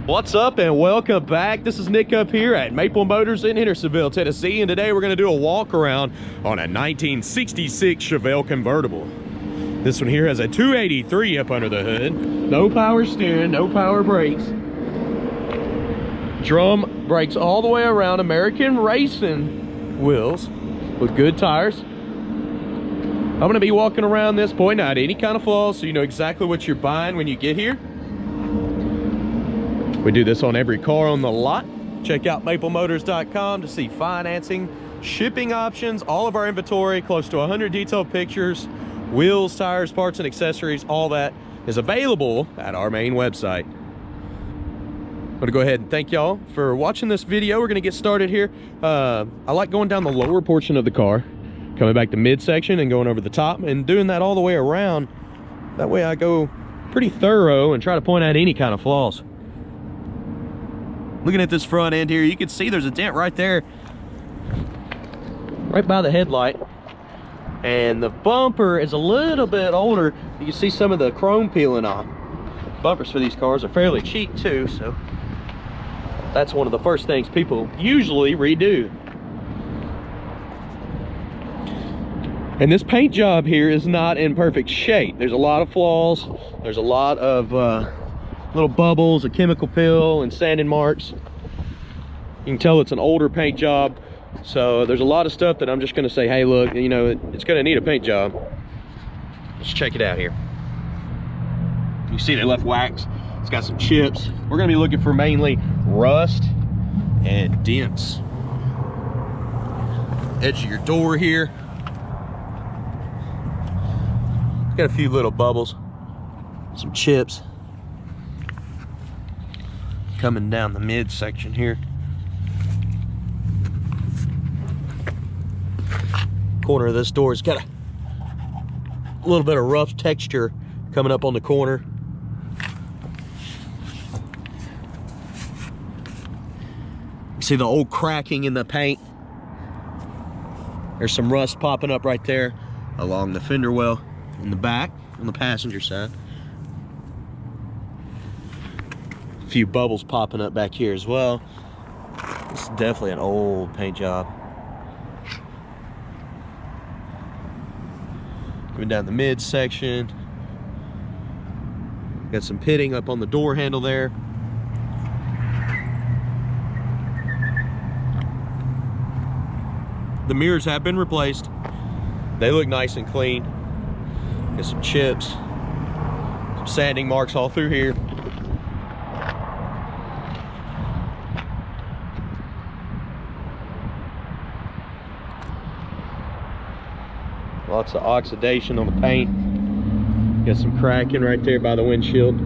What's up and welcome back. This is Nick up here at Maple Motors in Hendersonville, Tennessee, and today we're going to do a walk around on a 1966 Chevelle Convertible. This one here has a 283 up under the hood. No power steering, no power brakes. Drum brakes all the way around, American racing wheels with good tires. I'm going to be walking around this, pointing out any kind of flaws so you know exactly what you're buying when you get here. We do this on every car on the lot. Check out maplemotors.com to see financing, shipping options, all of our inventory, close to 100 detailed pictures, wheels, tires, parts, and accessories. All that is available at our main website. I'm gonna go ahead and thank y'all for watching this video. We're gonna get started here. I like going down the lower portion of the car, coming back to midsection and going over the top and doing that all the way around. That way I go pretty thorough and try to point out any kind of flaws. Looking at this front end here, you can see there's a dent right there, right by the headlight. And the bumper is a little bit older. You can see some of the chrome peeling off. Bumpers for these cars are fairly cheap too, so that's one of the first things people usually redo. And this paint job here is not in perfect shape. There's a lot of flaws. There's a lot of little bubbles, a chemical peel, and sanding marks. You can tell it's an older paint job, so there's a lot of stuff that I'm just going to say, hey, look, you know, it's going to need a paint job. Let's check it out here. You see they left wax. It's got some chips. We're going to be looking for mainly rust and dents. Edge of your door here. It's got a few little bubbles, some chips. Coming down the midsection here. Corner of this door's got a little bit of rough texture coming up on the corner. You see the old cracking in the paint. There's some rust popping up right there along the fender well in the back on the passenger side. A few bubbles popping up back here as well. This is definitely an old paint job. Coming down the midsection. Got some pitting up on the door handle there. The mirrors have been replaced. They look nice and clean. Got some chips, some sanding marks all through here. Lots of oxidation on the paint. Got some cracking right there by the windshield.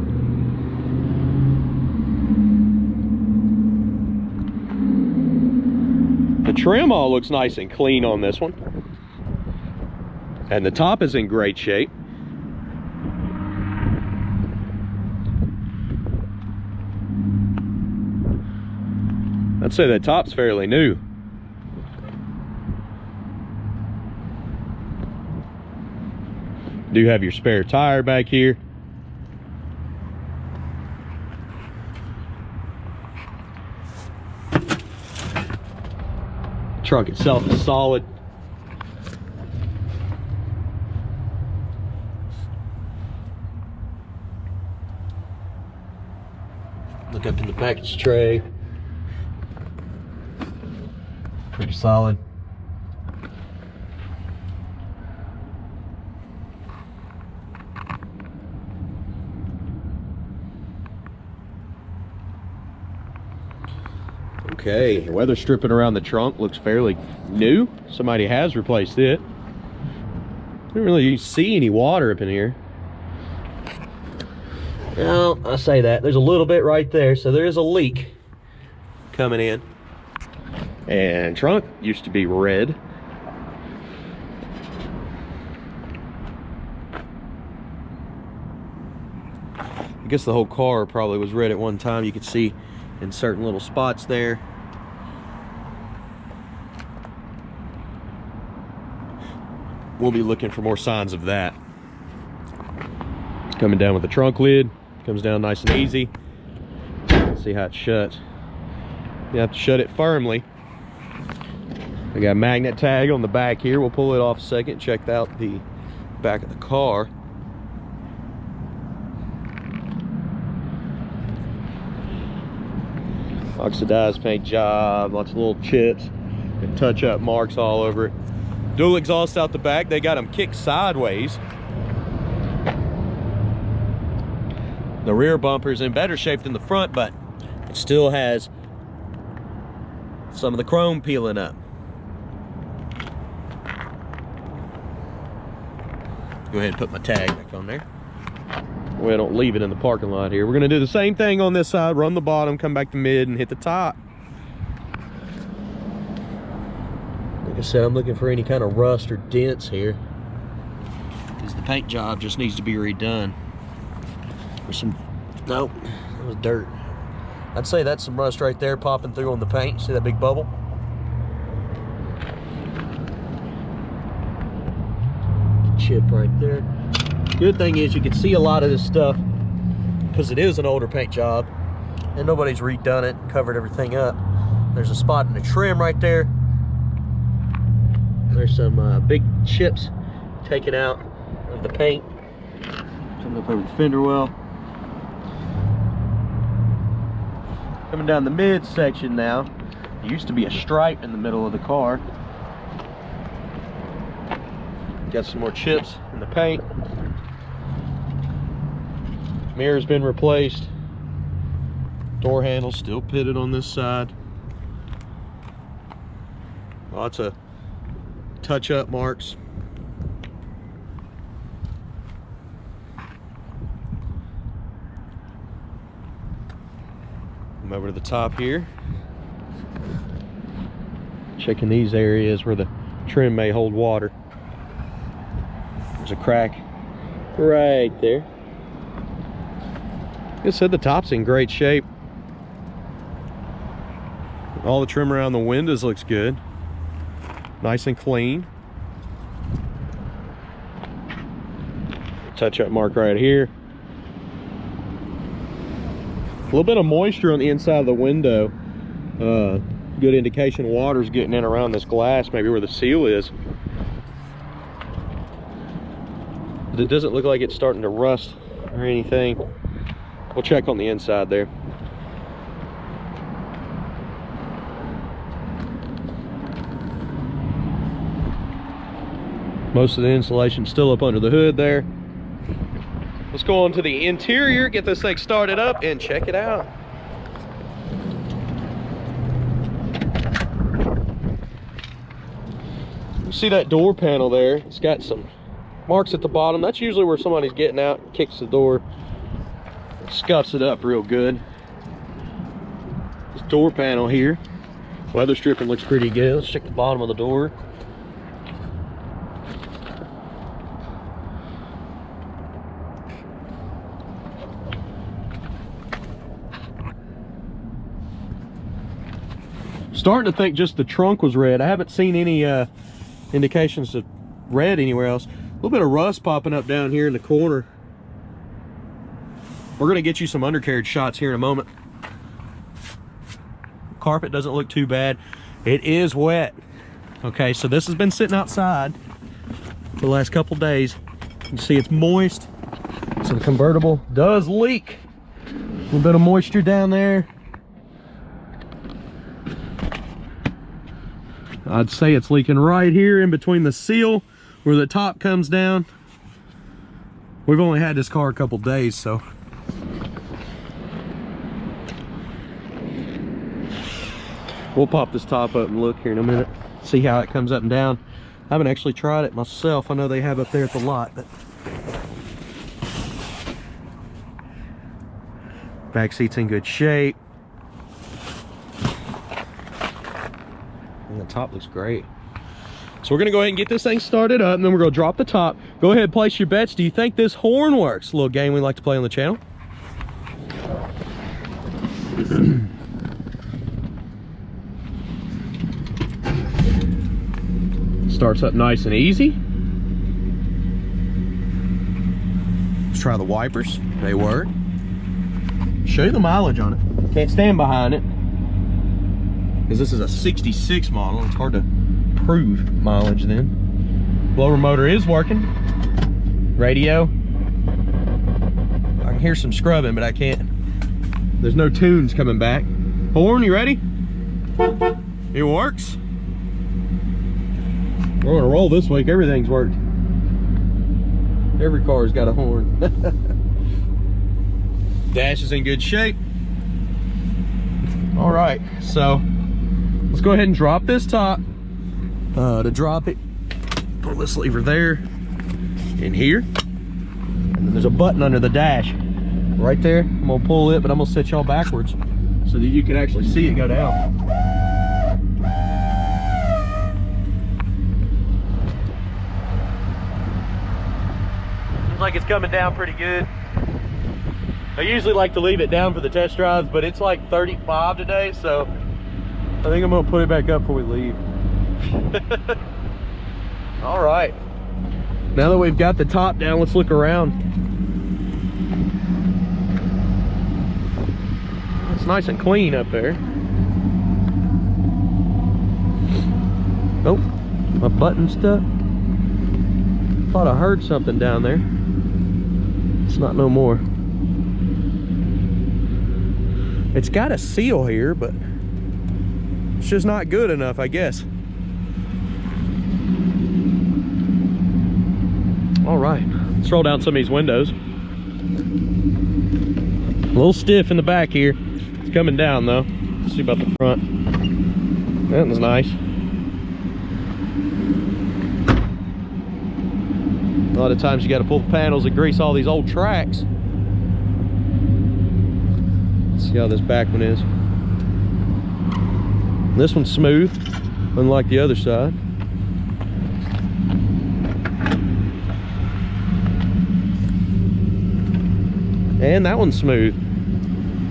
The trim all looks nice and clean on this one. And the top is in great shape. I'd say that top's fairly new. Do have your spare tire back here. Trunk itself is solid. Look up in the package tray. Pretty solid. Okay, weather stripping around the trunk looks fairly new. Somebody has replaced it. Don't really see any water up in here. Well, I say that. There's a little bit right there, so there is a leak coming in. And trunk used to be red. I guess the whole car probably was red at one time. You could see in certain little spots there. We'll be looking for more signs of that. Coming down with the trunk lid. Comes down nice and easy. See how it shuts. You have to shut it firmly. We got a magnet tag on the back here. We'll pull it off a second. Check out the back of the car. Oxidized paint job, lots of little chips and touch-up marks all over it. Dual exhaust out the back. They got them kicked sideways. The rear bumper's in better shape than the front, but it still has some of the chrome peeling up. Go ahead and put my tag back on there. We don't leave it in the parking lot here. We're gonna do the same thing on this side, run the bottom, come back to mid, and hit the top. Like I said, I'm looking for any kind of rust or dents here, because the paint job just needs to be redone. Or some, nope, that was dirt. I'd say that's some rust right there popping through on the paint. See that big bubble? Chip right there. Good thing is you can see a lot of this stuff because it is an older paint job and nobody's redone it and covered everything up. There's a spot in the trim right there. There's some big chips taken out of the paint. Coming up over the fender well. Coming down the mid section now. There used to be a stripe in the middle of the car. Got some more chips in the paint. Mirror's been replaced. Door handle still pitted on this side. Lots of touch-up marks. I'm over to the top here. Checking these areas where the trim may hold water. There's a crack right there. Like I said, the top's in great shape. All the trim around the windows looks good. Nice and clean. Touch-up mark right here. A little bit of moisture on the inside of the window. Good indication water's getting in around this glass, maybe where the seal is. But it doesn't look like it's starting to rust or anything. We'll check on the inside there. Most of the insulation still up under the hood there. Let's go on to the interior, get this thing started up, and check it out. You see that door panel there? It's got some marks at the bottom. That's usually where somebody's getting out and kicks the door. Scuffs it up real good. This door panel here, weather stripping looks pretty good. Let's check the bottom of the door. Starting to think just the trunk was red. I haven't seen any indications of red anywhere else. A little bit of rust popping up down here in the corner. We're gonna get you some undercarriage shots here in a moment. Carpet doesn't look too bad. It is wet. Okay, so this has been sitting outside for the last couple days. You can see it's moist. So the convertible does leak. A little bit of moisture down there. I'd say it's leaking right here in between the seal where the top comes down. We've only had this car a couple days, so we'll pop this top up and look here in a minute, see how it comes up and down. I haven't actually tried it myself. I know they have up there at the lot, but back seat's in good shape. And the top looks great. So we're gonna go ahead and get this thing started up, and then we're gonna drop the top. Go ahead and place your bets. Do you think this horn works? A little game we like to play on the channel. Starts up nice and easy. Let's try the wipers. They work. Show you the mileage on it. Can't stand behind it because this is a 66 model. It's hard to prove mileage then. Blower motor is working. Radio. I can hear some scrubbing, but I can't. There's no tunes coming back. Horn, you ready? It works. We're gonna roll this week. Everything's worked. Every car's got a horn. Dash is in good shape. All right, so let's go ahead and drop this top. To drop it, pull this lever there, in here, and then there's a button under the dash right there. I'm gonna pull it, but I'm gonna set y'all backwards so that you can actually see it go down. Looks like it's coming down pretty good. I usually like to leave it down for the test drives, but it's like 35 today, so I think I'm gonna put it back up before we leave. All right, now that we've got the top down, let's look around. It's nice and clean up there. Oh, my button's stuck. Thought I heard something down there. It's not no more. It's got a seal here, but it's just not good enough, I guess. All right, let's roll down some of these windows. A little stiff in the back here. It's coming down though. Let's see about the front. That was nice. A lot of times you got to pull the panels and grease all these old tracks. Let's see how this back one is. This one's smooth, unlike the other side. And that one's smooth.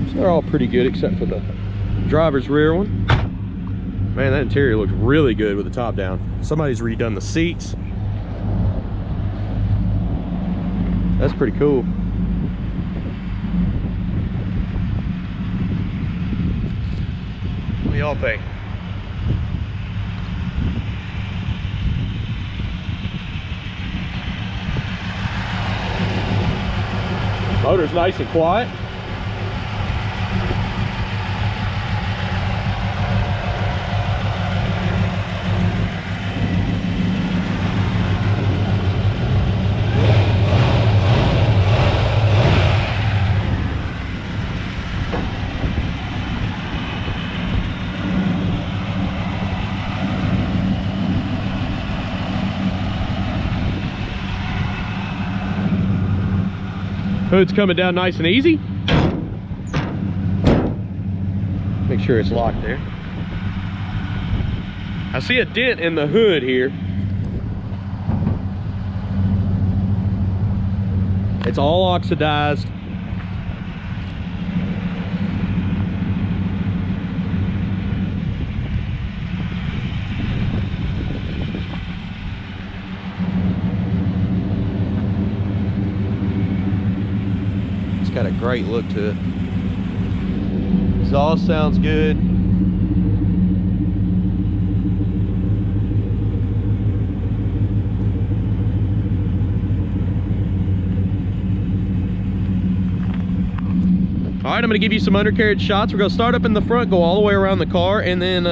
So they're all pretty good except for the driver's rear one. Man, that interior looks really good with the top down. Somebody's redone the seats. That's pretty cool. What do y'all think? Motor's nice and quiet. Hood's coming down nice and easy. Make sure it's locked there. I see a dent in the hood here. It's all oxidized. Got a great look to it. Exhaust sounds good. All right, I'm gonna give you some undercarriage shots. We're gonna start up in the front, go all the way around the car, and then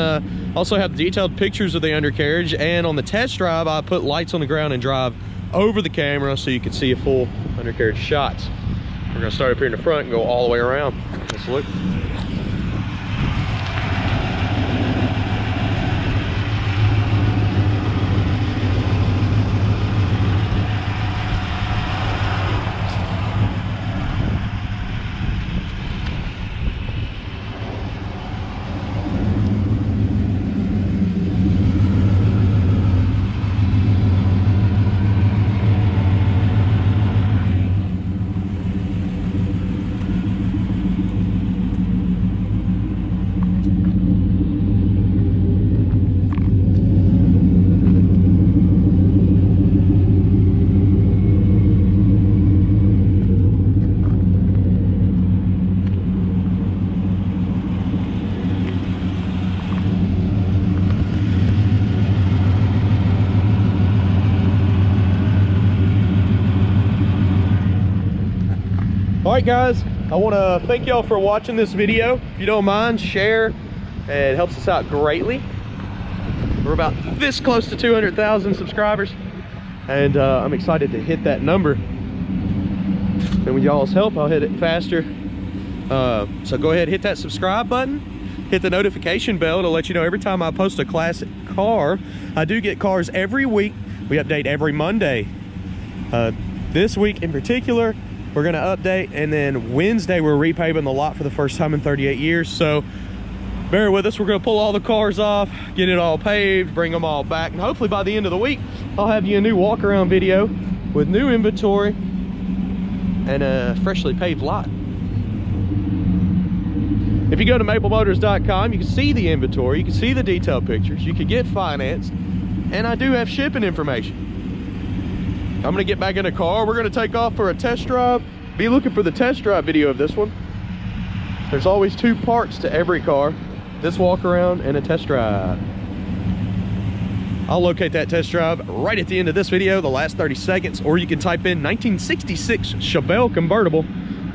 also have detailed pictures of the undercarriage. And on the test drive, I put lights on the ground and drive over the camera so you can see a full undercarriage shots. We're gonna start up here in the front and go all the way around. Let's look. right, guys, I want to thank y'all for watching this video. If you don't mind, share. It helps us out greatly. We're about this close to 200,000 subscribers, and I'm excited to hit that number. And with y'all's help, I'll hit it faster. So go ahead, hit that subscribe button, hit the notification bell to let you know every time I post a classic car. I do get cars every week. We update every Monday. This week in particular, we're gonna update, and then Wednesday we're repaving the lot for the first time in 38 years. So bear with us. We're gonna pull all the cars off, get it all paved, bring them all back, and hopefully by the end of the week I'll have you a new walk around video with new inventory and a freshly paved lot. If you go to maplemotors.com, you can see the inventory, you can see the detailed pictures, you can get financed, and I do have shipping information. I'm gonna get back in the car. We're gonna take off for a test drive. Be looking for the test drive video of this one. There's always two parts to every car: this walk around and a test drive. I'll locate that test drive right at the end of this video, the last 30 seconds, or you can type in 1966 Chevelle Convertible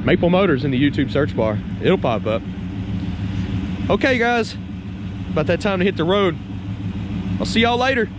Maple Motors in the YouTube search bar. It'll pop up. Okay, guys, about that time to hit the road. I'll see y'all later.